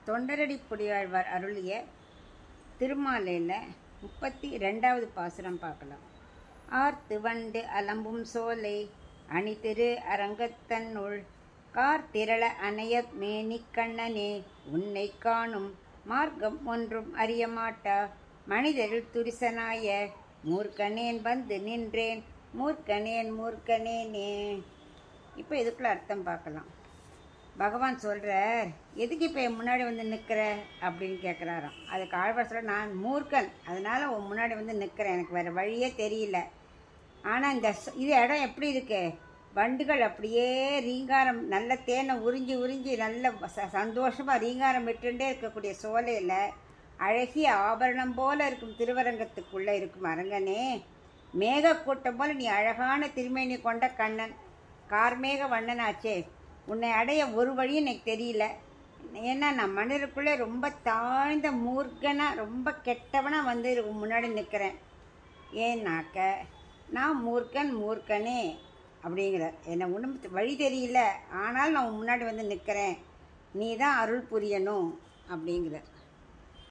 தொண்டரடி பொடியாழ்வார் அருளிய திருமாலையில் 32வது பாசுரம் பார்க்கலாம். ஆர்த்து வண்டு அலம்பும் சோலை அணிதிரு அரங்கத்தன்னுள் கார்த்திரள அணைய மேனிக்கண்ணனே உன்னை காணும் மார்க்கம் ஒன்றும் அறியமாட்டா மனிதரில் துரிசனாய மூர்க்கனேன் வந்து நின்றேன் மூர்க்கனேன் மூர்க்கனேனே. இப்போ இதுக்குள்ள அர்த்தம் பார்க்கலாம். பகவான் சொல்கிறார், எதுக்கு இப்போ என் முன்னாடி வந்து நிற்கிற அப்படின்னு கேட்குறாராம். அதுக்கு ஆழ்வார் சொல்ல, நான் மூர்க்கன், அதனால் உன் முன்னாடி வந்து நிற்கிறேன், எனக்கு வேறு வழியே தெரியல. ஆனால் இது இடம் எப்படி இருக்கு, வண்டுகள் அப்படியே ரீங்காரம் நல்ல தேனை உறிஞ்சி உறிஞ்சி நல்ல சந்தோஷமாக ரீங்காரம் விட்டுண்டே இருக்கக்கூடிய சோலையில் அழகிய ஆபரணம் போல இருக்கும் திருவரங்கத்துக்குள்ளே இருக்கும் அரங்கனே, மேகக்கூட்டம் போல் நீ அழகான திருமேனி கொண்ட கண்ணன், கார்மேக வண்ணனாச்சே, உன்னை அடைய ஒரு வழியும் எனக்கு தெரியல. ஏன்னா நான் மனிதருக்குள்ளே ரொம்ப தாழ்ந்த மூர்க்கனாக ரொம்ப கெட்டவனாக வந்து முன்னாடி நிற்கிறேன். ஏன்னாக்க நான் மூர்க்கனே அப்படிங்கிறார். என்னை ஒன்றும் வழி தெரியல, ஆனால் நான் முன்னாடி வந்து நிற்கிறேன், நீ தான் அருள் புரியணும் அப்படிங்கிறார்.